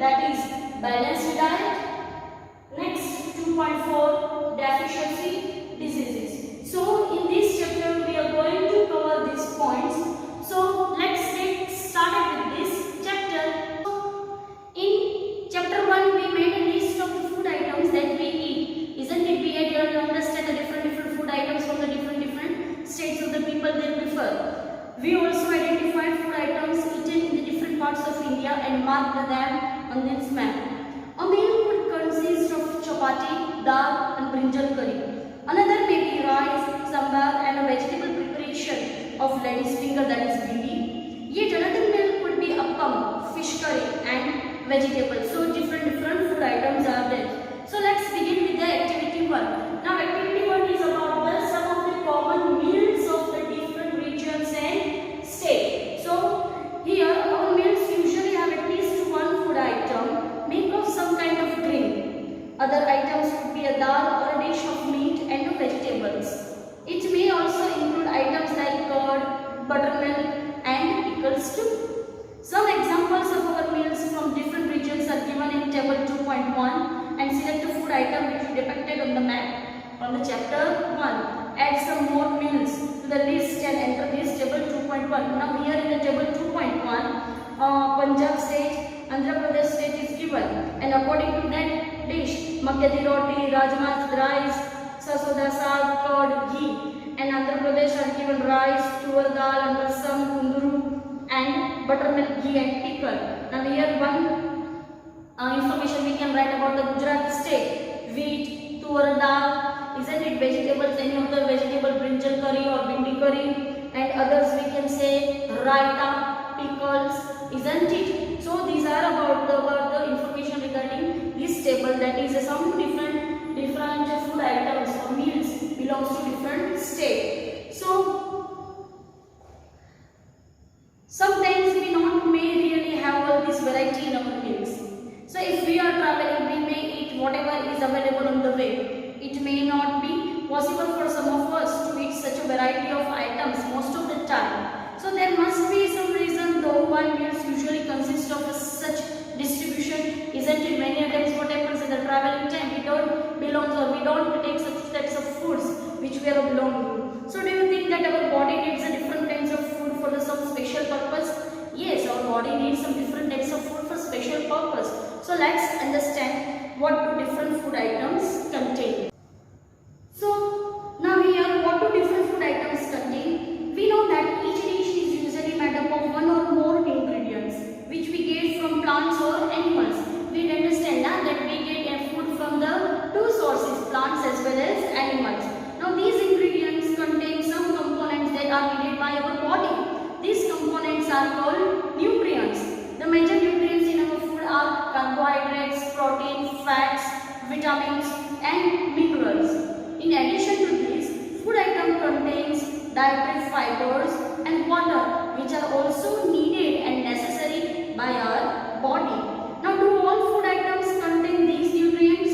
that is balanced diet. Next, 2.4 deficiency diseases. So in this chapter we are going to cover these points. So let's get started with this chapter. In chapter 1 we made a list of the food items that we eat. Isn't it? We had to understand the different food items from the different states of the people they prefer. We also identified food items eaten in the different parts of India and marked them on this map. A meal would consist of chapati, dal and brinjal curry. Another may be rice, sambar and a vegetable preparation of lady's finger, that is bindi. Yet another meal could be appam, fish curry and vegetables. So different food items are there. So let's begin with the activity 1. Now activity 1 is about some of the common meals of the different regions and states. So here our meals usually have at least one food item made of some kind of grain. Other items could be a dal or a dish of meat and vegetables. It may also include items like curd, buttermilk and pickles too. Some examples of our meals from different regions are given in table 2.1 and select a food item which is depicted on the map on the chapter 1. Add some more meals to the list and enter this table 2.1. Now here in the table 2.1, Punjab state, Andhra Pradesh state is given, and according to that dish, makki di roti, rajma rice, sarson da saag, curd, ghee, and Andhra Pradesh are given rice, tuvar dal, and rasam, kunduru, and buttermilk, ghee, and pickle. Now here one information we can write about the Gujarat state: wheat, tuvar dal, isn't it? Vegetables, any of the vegetable, brinjal curry or bindi curry, and others we can say raita, pickles, isn't it? So these are about the information regarding this table, that is some different food items or meals belongs to different state. So sometimes we may really have all this variety in our meals. So if we are traveling, we may eat whatever is available on the way. It may not be possible for some of us to eat such a variety of items most of the time. So there must be some reason though why meals usually consist of such distribution, isn't it? Many times what happens in the traveling time, we don't take such types of foods which we are belong to. So do you think that our body needs a different kinds of food for some special purpose? Yes, our body needs some different types of food for special purpose. So let's understand what do different food items contain. So now here, what do different food items contain? We know that each dish is usually made up of one or more ingredients which we get from plants or animals. We understand that we get food from the two sources, plants as well as animals. Now these ingredients contain some components that are needed by our body. These components are called nutrients. The major nutrients in our food are carbohydrates, protein, fats, vitamins and minerals. In addition to this, food item contains dietary fibers and water, which are also needed and necessary by our body. Now, do all food items contain these nutrients?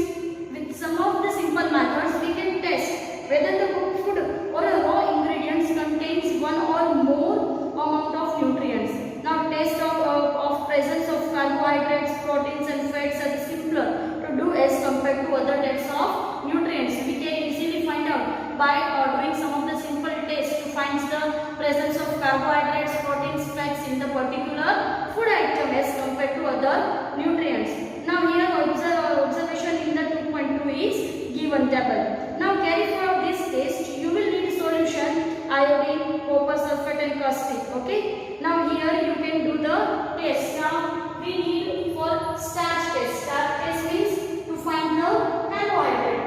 With some of the simple methods, we can test whether the cooked food or a raw ingredients contains one or more amount of nutrients. Now, test of presence of carbohydrates, proteins and fats are simpler to do as compared to other types of nutrients. We can easily find out by doing some of the simple tests to find the presence of carbohydrates, proteins, fats in the particular food item as compared to other nutrients. Now here observation in the 2.2 is given table. Now carry forward this test, you will need solution iodine, copper sulfate and caustic. Okay. Now here you can do the test. Now we need for starch test. Starch test means to find the carbohydrate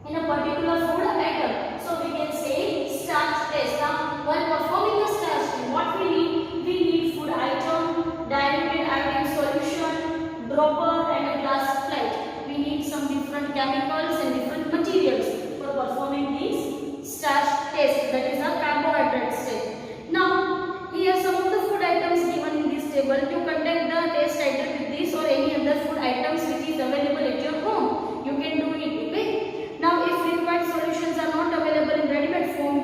in a particular food item. So we can say starch test. Now while performing the starch test, what we need food item, diluted iodine solution, dropper and a glass plate. We need some different chemicals and different materials for performing this starch test, that is a carbohydrate test. Now here some of the food items given in this table. You conduct the test either with this or any other food items which is available at your home. You can do it. Okay. Now if required solutions are not available in ready-made form,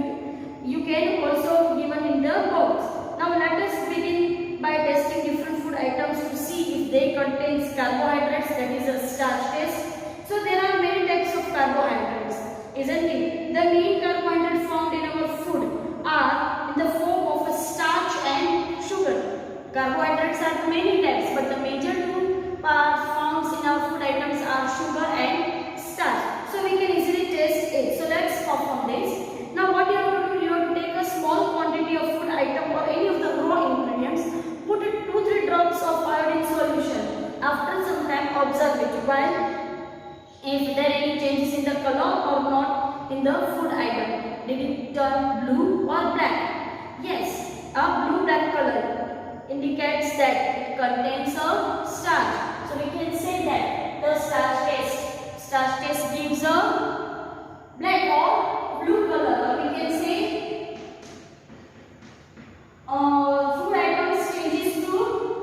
you can also given in the box. Now let us begin by testing different food items to see if they contains carbohydrates, that is a starch test. So there are many types of carbohydrates, isn't it? The main carbohydrates found in our food are in the form of a starch and sugar. Carbohydrates are many types, but the major two found in our food items are sugar and starch. So we can easily test it. So let's perform this. Now what you have to do, you have to take a small quantity of food item or any of the raw ingredients, put it 2-3 drops of iodine solution. After some time observe it while if there are any changes in the color or not in the food item. Did it turn blue or black? Yes, a blue-black color indicates that it contains a starch. So we can say that the starch test gives a black or blue color. Or we can say food items changes to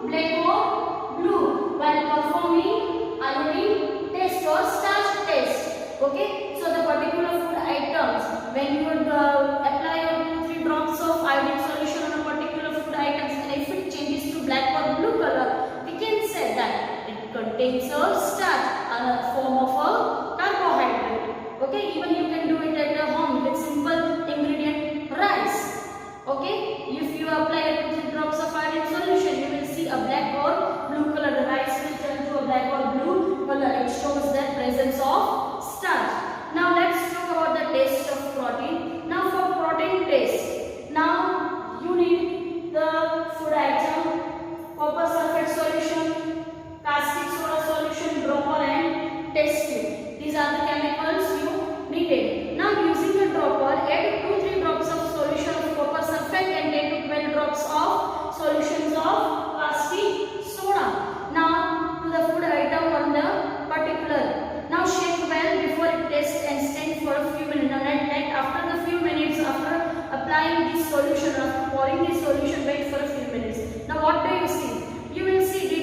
black or blue while performing iodine test or starch test. Okay, so the particular food items, when you would apply 2-3 drops of iodine solution on a particular food items, and if it changes to black or blue color, we can say that it contains a starch, a form of a carbohydrate. Okay, even you can do it at home with simple ingredient rice. Okay, if you apply 2-3 drops of iodine solution, you will see a black or blue color. The rice will turn to a black or blue color. It shows the presence of starch. Now let's talk about the taste of protein. Now for protein taste, now you need the food item, copper sulfate solution, caustic soda solution, dropper and test tube. These are the chemicals you needed. Now using the dropper, add 2-3 drops of solution of copper sulfate and 10-12 drops of solutions of caustic soda. Now to the food item on the particular. Now shake well before it test and stand for a few minutes. Like after the few minutes, after applying this solution, after pouring this solution, wait for a few minutes. Now what do you see? You will see the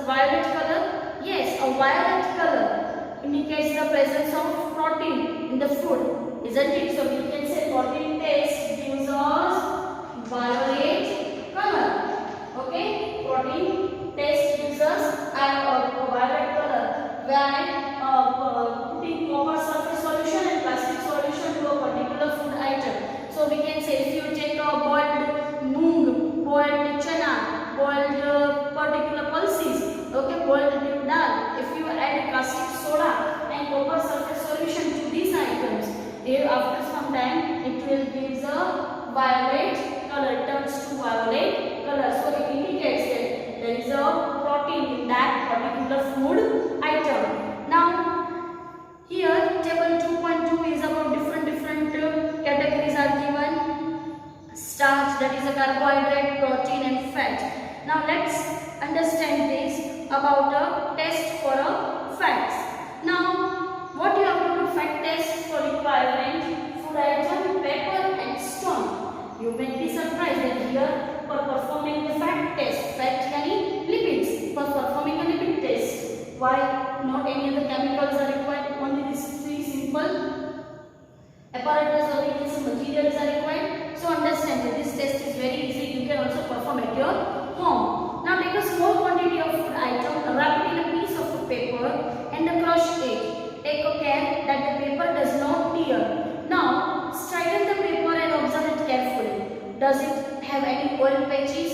violet color. Yes, a violet color indicates the presence of protein in the food, isn't it? So we can say protein taste gives us violet color. Okay, protein taste gives us a violet color. When putting copper sulfate solution and plastic solution to a particular food item. So we can say if you take a boiled moong, boiled chana, boiled particular pulses, okay, boiled dal, if you add caustic soda and copper sulfate solution to these items, after some time it will give a violet color, it turns to violet color. So it indicates that there is a protein in that particular food item. Now here table 2.2 is about different categories are given. Starch, that is a carbohydrate, protein and fat. Now let's understand this about a test for a fats. Now what you have to do fat test for requirement, food item, paper and stone. You may be surprised that here for performing the fat test, fat yani lipids, for performing a lipid test. Why not any other chemicals are required? Only these 3 simple apparatus or these materials are required. So understand that this test is very easy. You can also perform at your home. Now take a small quantity of food item, wrap it in a piece of paper and crush it. Take care that the paper does not tear. Now straighten the paper and observe it carefully. Does it have any oil patches?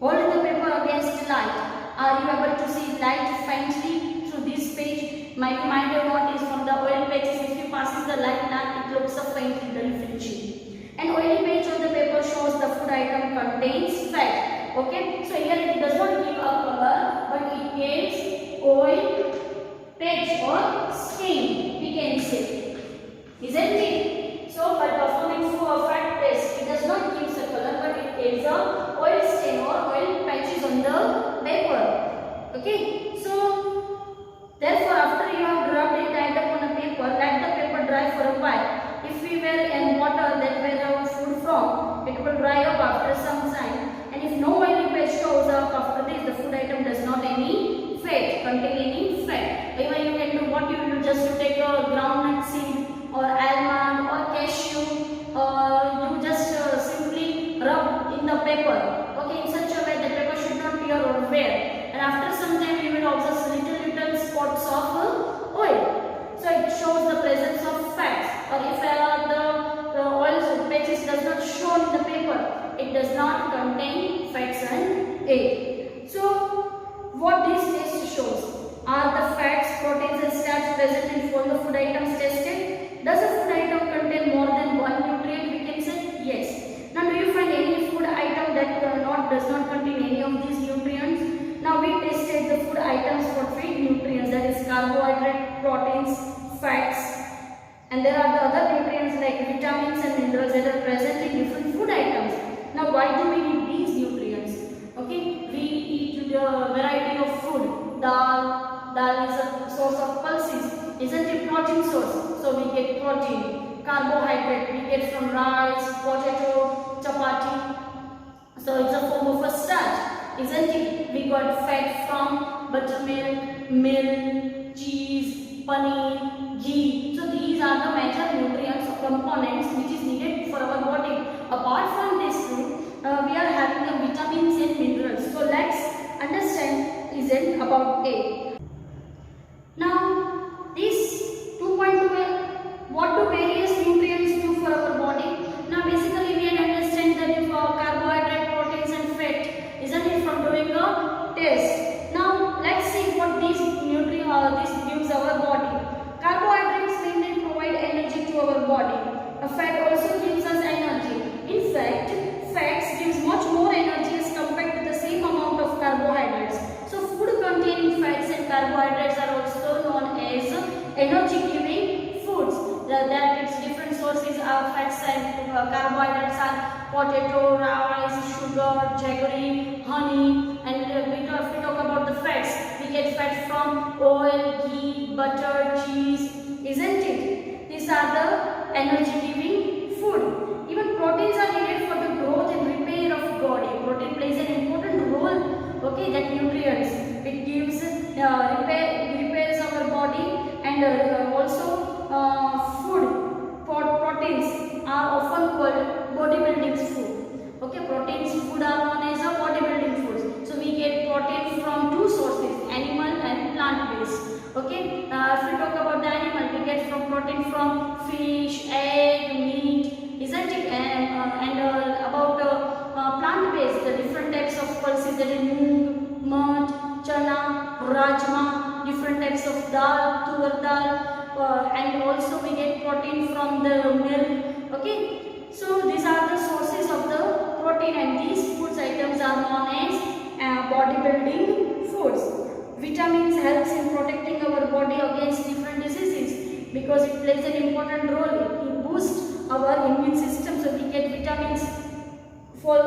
Hold the paper against light. Are you able to see light faintly through this page? My reminder what is from the oil patches. If you passes the light now, it looks a faintly dull flinching. An oily page on the paper shows the food item contains fat. Okay, so here it does not give a color, but it gives oil patch or stain, we can say, isn't it? So by performing for a fat test, it does not give a color, but it gives a oil stain or oil patches on the paper. Okay, so therefore after you have rubbed it item on a paper, let the paper dry for a while. If we were in water that where our food from, it will dry up after some time. And if no oily patch shows up after this, the food item does not any fat, contain any fat. Even you can do what you will do, just to take a groundnut seed or almond or cashew, you just simply rub in the paper, okay, in such a way that paper should not tear or wear. shows the presence of fats, or if the oil patches does not show in the paper, it does not contain fats and egg. So what this test shows? Are the fats, proteins and starch present in all the food items tested? Does a food item contain more than one nutrient? We can say yes. Now do you find any food item that does not contain any of these nutrients? Now we tested the food items for 3 nutrients, that is carbohydrate, proteins, fats, and there are the other nutrients like vitamins and minerals that are present in different food items. Now why do we need these nutrients? Okay, we eat the variety of food. Dal is a source of pulses, isn't it? Protein source, so we get protein. Carbohydrate we get from rice, potato, chapati, so it's a form of a starch, isn't it? We got fat from buttermilk, milk, cheese, paneer, ghee. So these are the major nutrients or components which is needed for our body. Apart from this we are having the vitamins and minerals. So let's understand isn't about A. Now this 2.2, what do various nutrients do for our body? Now basically we understand that if carbohydrate, proteins and fat, isn't it, from doing a test. Now let's see what these nutrients this gives our body. Carbohydrates mainly provide energy to our body. Fat also gives us energy. In fact, fats gives much more energy as compared to the same amount of carbohydrates. So food containing fats and carbohydrates are also known as energy giving foods. That its different sources of fats and carbohydrates are potato, rice, sugar, jaggery, honey, and if we talk about the fats, we get fats from oil, ghee, butter, cheese, isn't it? These are the energy giving food. Even proteins are needed for the growth and repair of body. Protein plays an important role, okay, that nutrients. It gives repairs our body, and also proteins are often called bodybuilding food. Okay, proteins food are known as a bodybuilding foods. So we get protein from 2 sources, animal and plant based. Okay, if we talk about the animal, we get from protein from fish, egg, meat, isn't it? And about plant based, the different types of pulses, that is moong, mud, chana, rajma, different types of dal, tur dal, and also we get protein from the milk. Okay, so these are the sources of the protein, and these foods items are known as bodybuilding foods. Vitamins helps in protecting our body against different diseases because it plays an important role to boost our immune system. So we get vitamins from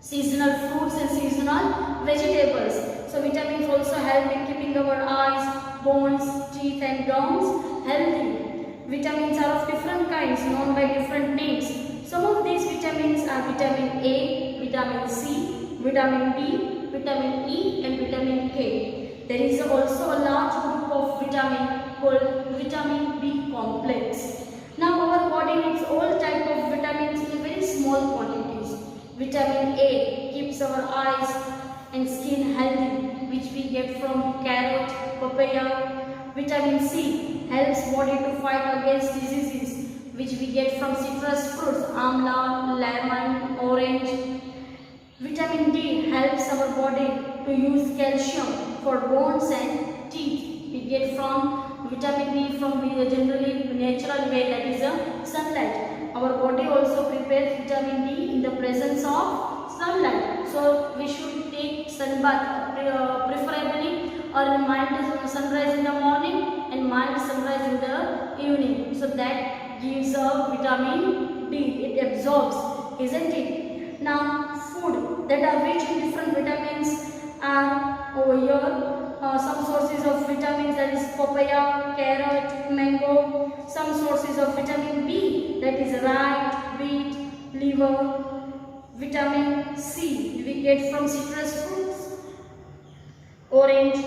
seasonal fruits and seasonal vegetables. So vitamins also help in keeping our eyes, bones, teeth and gums healthy. Vitamins are of different kinds known by different names. Some of these vitamins are vitamin A, vitamin C, vitamin D, vitamin E and vitamin K. There is also a large group of vitamin called vitamin B complex. Now our body needs all type of vitamins in very small quantities. Vitamin A keeps our eyes and skin healthy, which we get from carrot, papaya. Vitamin C helps body to fight against diseases, which we get from citrus fruits, amla, lemon, orange. Vitamin D helps our body to use calcium for bones and teeth. We get from vitamin D from generally natural way, that is sunlight. Our body also prepares vitamin D in the presence of sunlight. So we should take sun bath preferably, or mild sunrise in the morning and mild sunrise in the evening. So that gives a vitamin D. It absorbs, isn't it? Now food that are rich in different vitamins are over here. Some sources of vitamins, that is papaya, carrot, mango. Some sources of vitamin B, that is rye, wheat, liver. Vitamin C we get from citrus fruits, orange,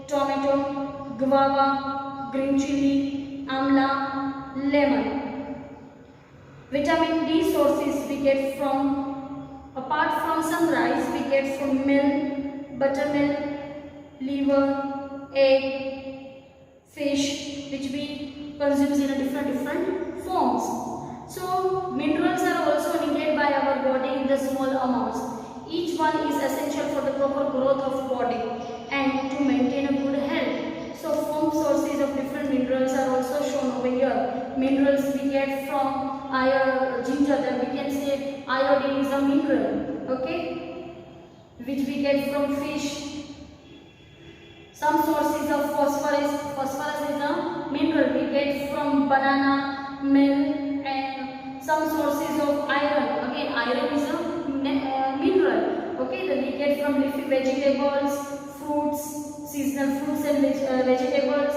tomato, guava, green chili, amla, lemon. Vitamin D sources we get from, apart from sunrise, we get from milk, buttermilk, liver, egg, fish, which we consume in a different forms. So minerals are also needed by our body in the small amounts. Each one is essential for the proper growth of body and to maintain a good health. So form sources of different minerals are also shown over here. Minerals we get from ginger, then we can say iodine is a mineral, okay, which we get from fish. Some sources of phosphorus is a mineral we get from banana, milk, and some sources of iron, again iron is a mineral, okay, that we get from leafy vegetables, fruits, seasonal fruits and vegetables.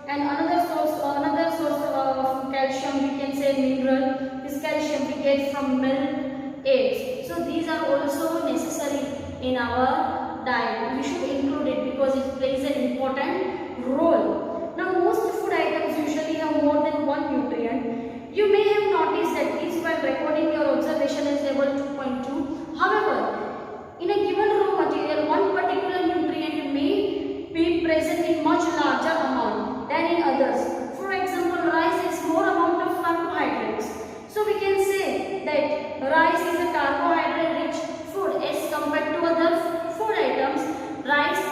And another source of calcium we can say mineral is calcium we get from milk, eggs. So these are also necessary in our diet. We should include it because it plays an important role. Now most food items usually have more than one nutrient. You may have noticed that these while recording your observation as level 2.2. However, in a given raw material, one particular nutrient may be present in much larger amount than in others. For example, rice has more amount of carbohydrates. So we can say that rice is a carbohydrate rich food as compared to other food items. Rice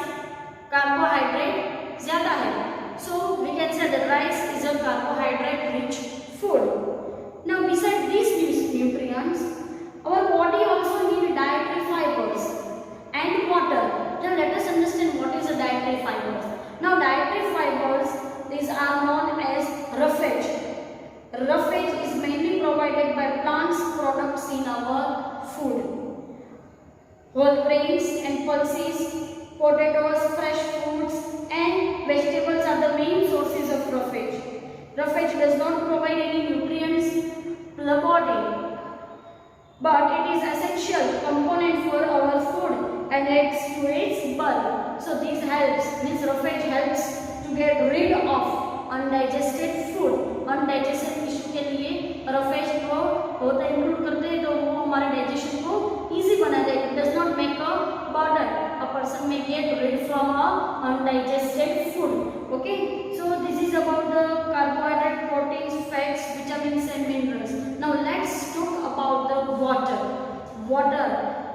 carbohydrate ज़्यादा है. So we can say that rice is a carbohydrate rich food. Now besides these nutrients, our body also needs dietary fibers and water. Now let us understand what is a dietary fibers. Now dietary fibers, these are known as roughage. Roughage is mainly provided by plants products in our food. Whole grains and pulses, potatoes, fresh fruits and vegetables are the main sources of roughage. Roughage does not provide any nutrients to the body, but it is essential component for our food and adds to its bulk. So this roughage helps to get rid of undigested food. Indigestion tissue के लिए roughage को होता है include करते हैं तो वो हमारे डाइजेशन को इजी बना देगा. It does not make a burden. A person may get rid from a undigested food. Okay, so this is about the carbohydrate, proteins, fats, vitamins and minerals. Now let's talk about the water. Water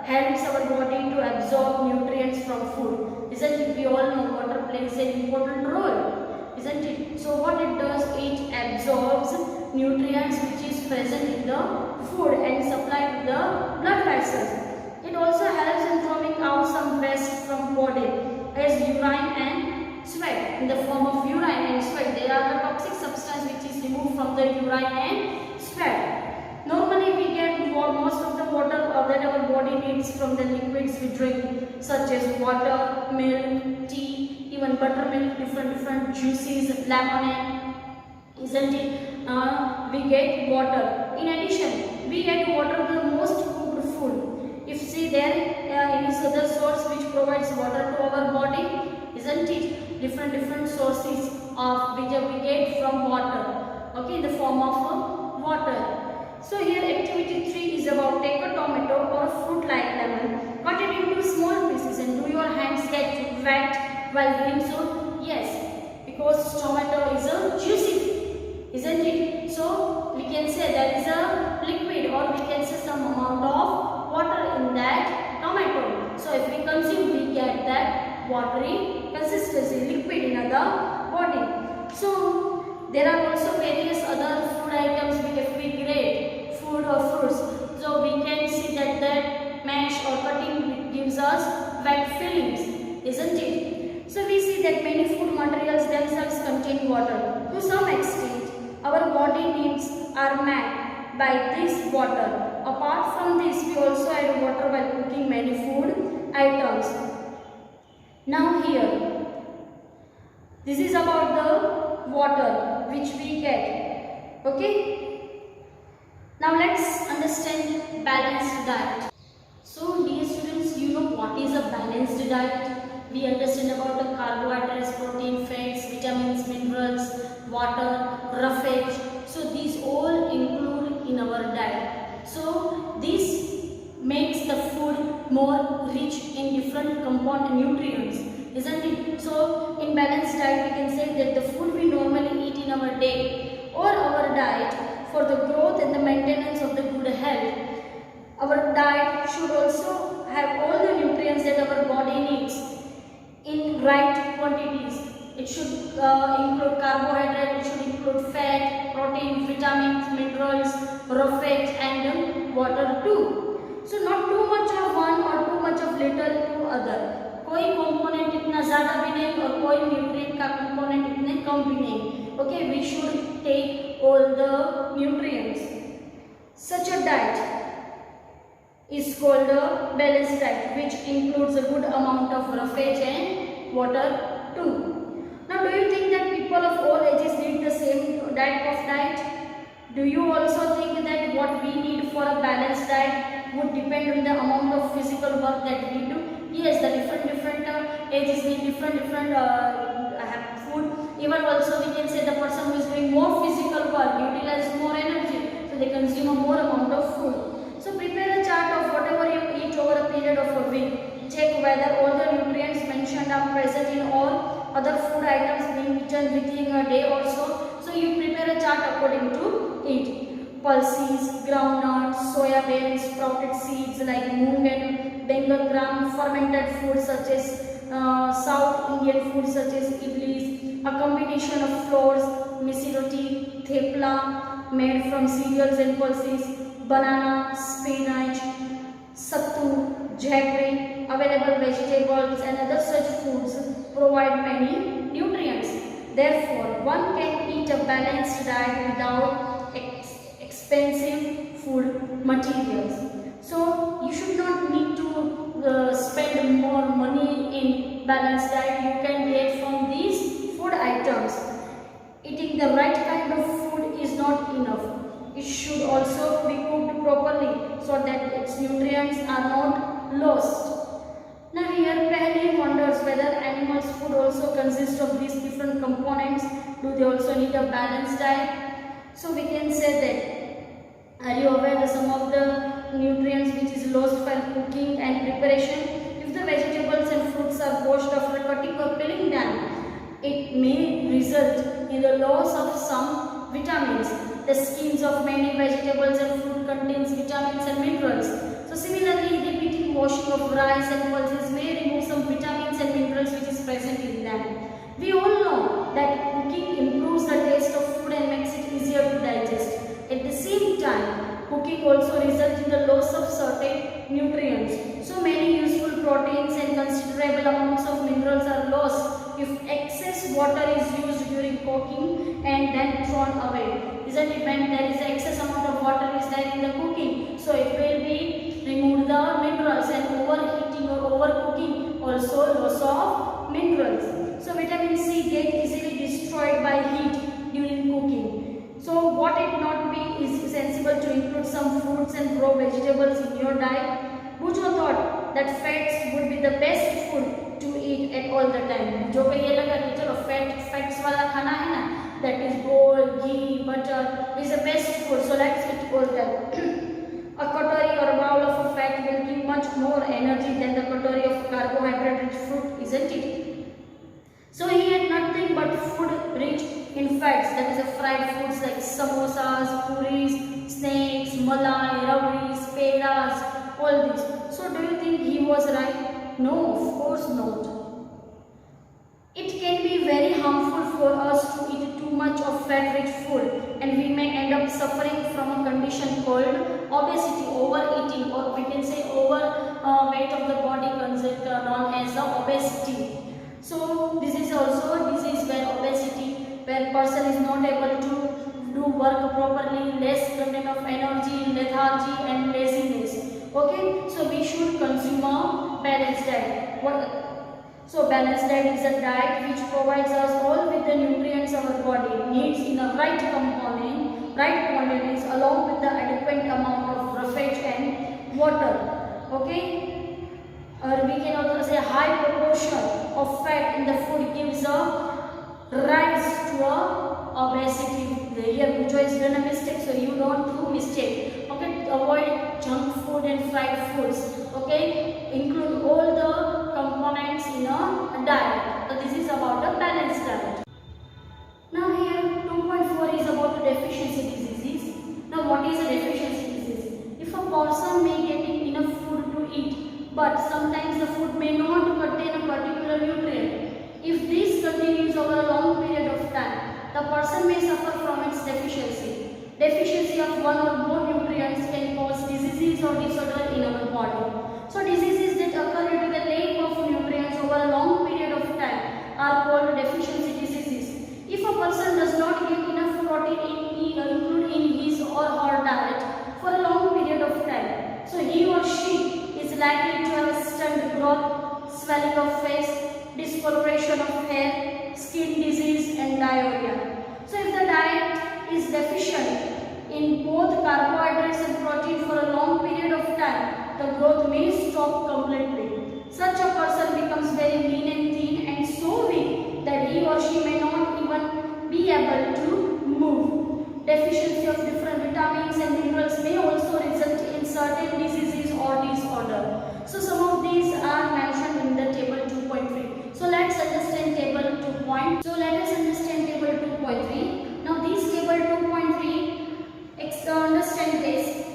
helps our body to absorb nutrients from food. Isn't it? We all know water plays an important role. Isn't it? So what it does, it absorbs nutrients which is present in the food and supplied to the blood vessels. It also helps in throwing out some waste from body as urine and sweat. In the form of urine and sweat, there are the toxic substance which is removed from the urine and sweat. Normally we get most of the water that our body needs from the liquids we drink, such as water, milk, tea, even buttermilk, different juices, lemonade, isn't it? We get water. In addition, we get water from the most cooked food. If see there is other source which provides water to our body, isn't it? Different sources of which we get from water. Okay, in the form of water. So here activity 3 is about take a tomato or fruit like lemon, cut it into small pieces and do your hands get wet while doing so? Yes, because tomato is a juicy, isn't it? So we can say there is a liquid or we can say some amount of water in that tomato. So if we consume, we get that watery consistency, liquid in the body. So there are also various other food items if we grate food or fruits. So we can see that mash or cutting gives us wet fillings, isn't it? So we see that many food materials themselves contain water. To some extent, our body needs are met by this water. Apart from this, we also add water while cooking many food items. Now here, this is about the water which we get. Okay. Now let's understand balanced diet. So dear students, you know what is a balanced diet? We understand about the carbohydrates, protein, fats, vitamins, minerals, water, roughage. So these all include in our diet. So this makes the food more rich in different compound nutrients. isn't it? So in balanced diet, we can say that the food we normally eat in our day or our diet for the growth and the maintenance of the good health. Our diet should also have all the nutrients that our body needs in right quantities. It should include carbohydrate, it should include fat, protein, vitamins, minerals, raw fat and water too. So not too much of one or too much of little to other. कोई component इतना ज़्यादा भी नहीं और कोई nutrient का component इतने कम भी नहीं. Okay, we should take all the nutrients. Such a diet is called a balanced diet, which includes a good amount of roughage and water too. Now, do you think that people of all ages need the same type of diet? Do you also think that what we need for a balanced diet would depend on the amount of physical work that we do? Yes, the different ages need different food. Even also we can say the person who is doing more physical work utilizes more energy, so they consume a more amount of food. So prepare a chart of whatever you eat over a period of a week. Check whether all the nutrients mentioned are present in all other food items being eaten within a day or so. So you prepare a chart according to it. Pulses, groundnuts, soya beans, sprouted seeds like moong and bengal gram, fermented foods such as South Indian foods such as idlis, a combination of flours, misi roti, thepla made from cereals and pulses, banana, spinach, sattu, jaggery, available vegetables and other such foods provide many nutrients. Therefore, one can eat a balanced diet without expensive food materials. So, you should not need to spend more money in balanced diet. You can get from these food items. Eating the right kind of food is not enough. It should also be cooked properly so that its nutrients are not lost. Now here Pahli wonders whether animals' food also consists of these different components. Do they also need a balanced diet? So we can say that, are you aware that some of the nutrients which is lost while cooking and preparation? If the vegetables and fruits are washed after cutting or peeling them, it may result in the loss of some vitamins. The skins of many vegetables and fruit contains vitamins and minerals. So similarly, repeating washing of rice and pulses may remove some vitamins and minerals which is present in them. We all know that cooking improves the taste of food and makes it easier to digest. At the same time, cooking also results in the loss of certain nutrients. So many useful proteins and considerable amounts of minerals are lost if excess water is used during cooking and then thrown away. Isn't it? When there is excess amount of water is there in the cooking, so it will be remove the minerals, and overheating or overcooking also loss of minerals. So vitamin C get easily destroyed by heat during cooking. So what it not be is sensible to include some fruits and raw vegetables in your diet. Bujo thought that fats would be the best food to eat at all the time. जो को ये लगा कि चलो fats वाला खाना है ना, that is gold, ghee, butter is the best food. So let's eat all that. A katori or a bowl of a fat will give much more energy than the katori of carbohydrate-rich fruit, isn't it? So he had nothing but food rich in fats, that is a fried foods like samosas, puris, snakes, malai, rabris, pedas, all these. So do you think he was right? No, of course not. It can be very harmful for us to eat too much of fat-rich food, and we may end up suffering from a condition called obesity, overeating, or we can say overweight of the body, known as obesity. So this is also a disease where person is not able to do work properly, less content of energy, lethargy and laziness. Okay, so we should consume a balanced diet. So balanced diet is a diet which provides us all with the nutrients our body needs in a right quantities along with the adequate amount of roughage and water. Okay, or we can also say high proportion of fat in the food gives a rise to obesity. Here Bujo is done a mistake, so you don't do mistake. Okay, avoid junk food and fried foods. Okay, include all the components in a diet. what is a deficiency disease? If a person may get enough food to eat, but sometimes the food may not contain a particular nutrient. If this continues over a long period of time, the person may suffer from its deficiency. Deficiency of one or more nutrients can cause diseases or disorder in our body. So diseases that occur due to the lack of nutrients over a long period of time are called deficiency diseases. If a person does not get enough protein included in his or her diet for a long period of time, so he or she is likely to have stunted growth, swelling of face, discoloration of hair, skin disease and diarrhea. So if the diet is deficient in both carbohydrates and protein for a long period of time, the growth may stop completely. Such a person becomes very lean and thin and so weak that he or she may not even be able to move. Deficiency of different vitamins and minerals may also result in certain diseases or disorder. So some of these are mentioned in the table 2.3. So let's understand table 2. So let us understand table 2.3. Now this table 2.3 understand this,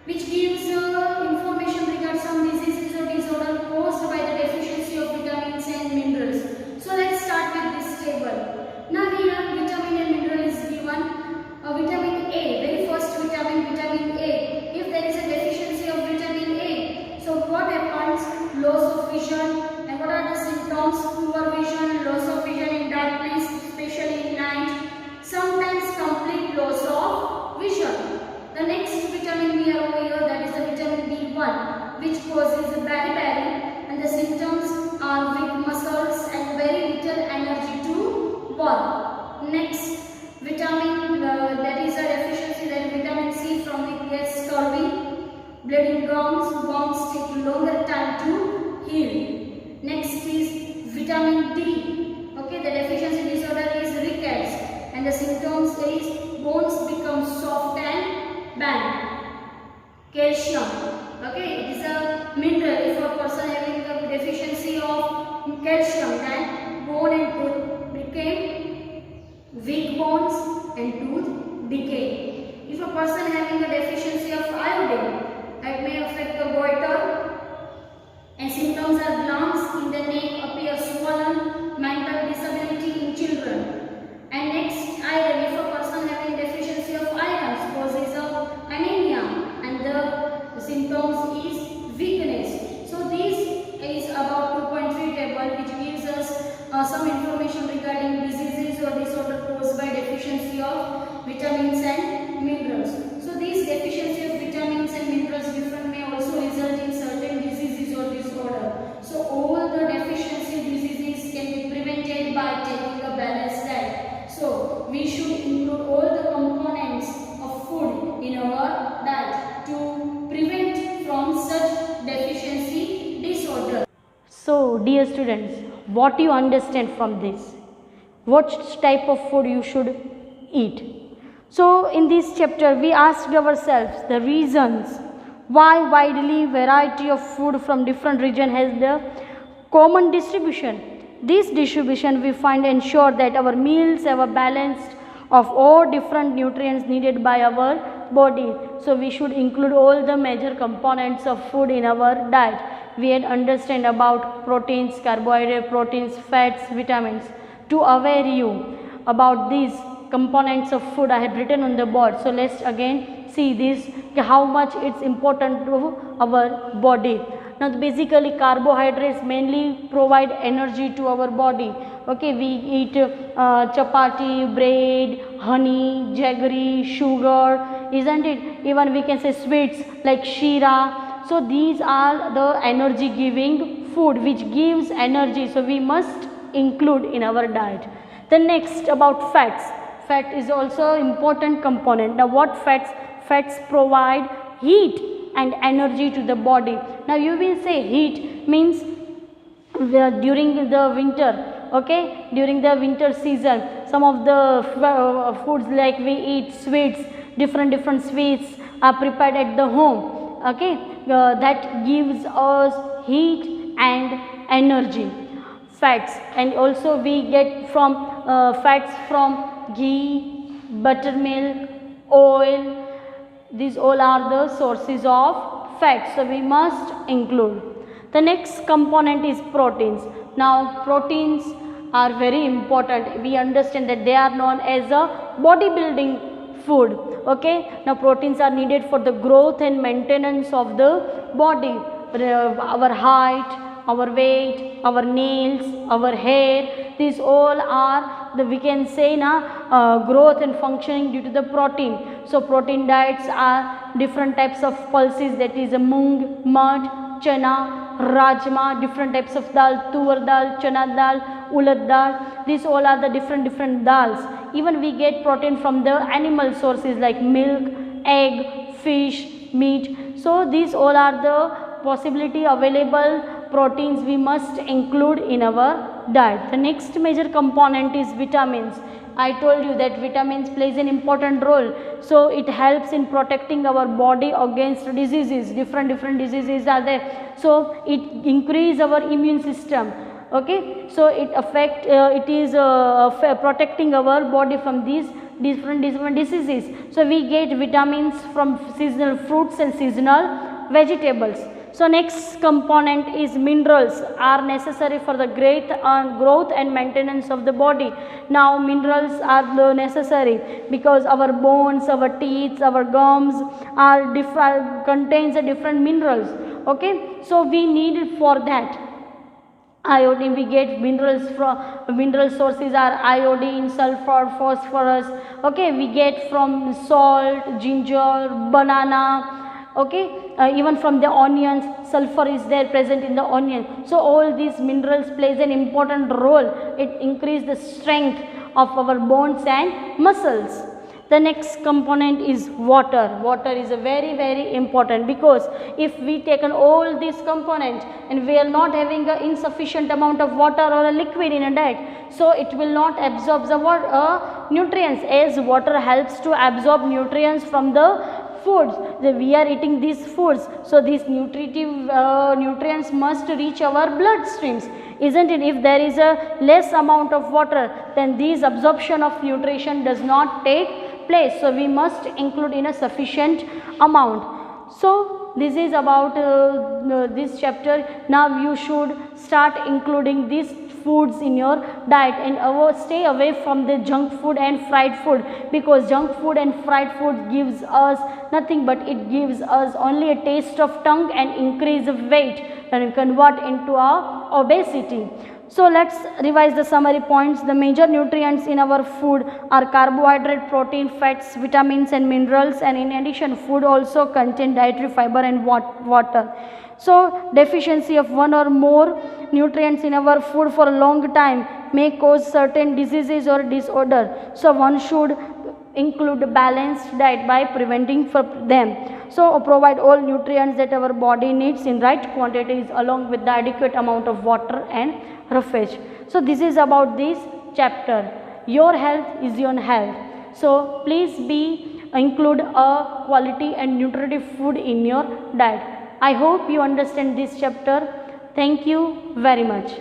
which gives information regarding some diseases or disorder caused by the deficiency of vitamins and minerals. So let's start with this table. Now here vitamin and mineral is given. Vitamin A, very first vitamin, vitamin A. If there is a deficiency of vitamin A, so what happens? Loss of vision. And what are the symptoms? Poor vision, loss of vision in darkness, especially in night. Sometimes complete loss of vision. The next vitamin we have over here, that is the vitamin B1, which causes beriberi, and the symptoms are weak muscles and very little energy to work. Next vitamin, that is a deficiency, that vitamin C, from it gets scurvy, bleeding gums, wounds take longer time to heal. Next is vitamin D. Okay, the deficiency disorder is rickets, and the symptoms is bones become soft and bend. Calcium. Okay, it is a mineral. If a person having a deficiency of calcium, then bone and tooth became weak bones and tooth decay. If a person having a deficiency of iodine, that may affect the goiter, and symptoms are lumps in the neck, appear swollen, mental disability in children. And next, iron. If a person having deficiency of iron, causes of anemia, and the symptoms is weakness. So this is about 2.3 table, which gives us some information regarding diseases or disorder caused by deficiency of vitamins and minerals. So this deficiency of vitamins and minerals different may also result in certain diseases or disorder. So all the deficiency diseases can be prevented by taking a balanced diet. So we should include all the components of food in our diet to prevent from such deficiency disorder. So dear students, what you understand from this? What type of food you should eat? So in this chapter we asked ourselves the reasons why widely variety of food from different region has the common distribution. This distribution we find ensure that our meals have a balance of all different nutrients needed by our body. So we should include all the major components of food in our diet. We had understand about proteins, carbohydrate, proteins, fats, vitamins. To aware you about these components of food, I had written on the board. So let's again see this, how much it's important to our body. Now basically carbohydrates mainly provide energy to our body. Okay, we eat chapati, bread, honey, jaggery, sugar, isn't it? Even we can say sweets like shira. So these are the energy giving food which gives energy. So we must include in our diet. The next about fats. Fat is also important component. Now what fats? Fats provide heat and energy to the body. Now you will say heat means during the winter, okay, during the winter season, some of the foods like we eat sweets, different sweets are prepared at the home, okay, that gives us heat and energy. Fats, and also we get from fats from ghee, buttermilk, oil, These all are the sources of fat, so we must include. The next component is proteins. Now proteins are very important. We understand that they are known as a bodybuilding food. Okay, now proteins are needed for the growth and maintenance of the body. Our height, our weight, our nails, our hair, these all are the, we can say na, growth and functioning due to the protein. So protein diets are different types of pulses, that is a mung, mud, chana, rajma, different types of dal, tur dal, chana dal, ulad dal. These all are the different dals. Even we get protein from the animal sources like milk, egg, fish, meat. So these all are the possibility available proteins we must include in our diet. The next major component is vitamins. I told you that vitamins plays an important role. So it helps in protecting our body against diseases. Different diseases are there. So it increase our immune system. Okay, so it is protecting our body from these different diseases. So we get vitamins from seasonal fruits and seasonal vegetables. So next component is minerals are necessary for the growth and maintenance of the body. Now minerals are necessary because our bones, our teeth, our gums are contains a different minerals. Okay, so we need it for that. Iodine, we get minerals from mineral sources are iodine, sulfur, phosphorus. Okay, we get from salt, ginger, banana. Okay, even from the onions, sulfur is there present in the onion. So all these minerals plays an important role. It increase the strength of our bones and muscles. The next component is water. Water is a very important, because if we taken all these components and we are not having a insufficient amount of water or a liquid in a diet, so it will not absorb the nutrients, as water helps to absorb nutrients from the foods. We are eating these foods, so these nutrients must reach our blood streams, isn't it? If there is a less amount of water, then this absorption of nutrition does not take place. So we must include in a sufficient amount. So this is about this chapter. Now you should start including these foods in your diet and stay away from the junk food and fried food, because junk food and fried food gives us nothing but it gives us only a taste of tongue and increase of weight and convert into our obesity. So let's revise the summary points. The major nutrients in our food are carbohydrate, protein, fats, vitamins and minerals, and in addition food also contain dietary fiber and water. So deficiency of one or more nutrients in our food for a long time may cause certain diseases or disorder. So one should include a balanced diet by preventing from them. So provide all nutrients that our body needs in right quantities along with the adequate amount of water and roughage. So this is about this chapter. Your health is your health. So please include a quality and nutritive food in your diet. I hope you understand this chapter. Thank you very much.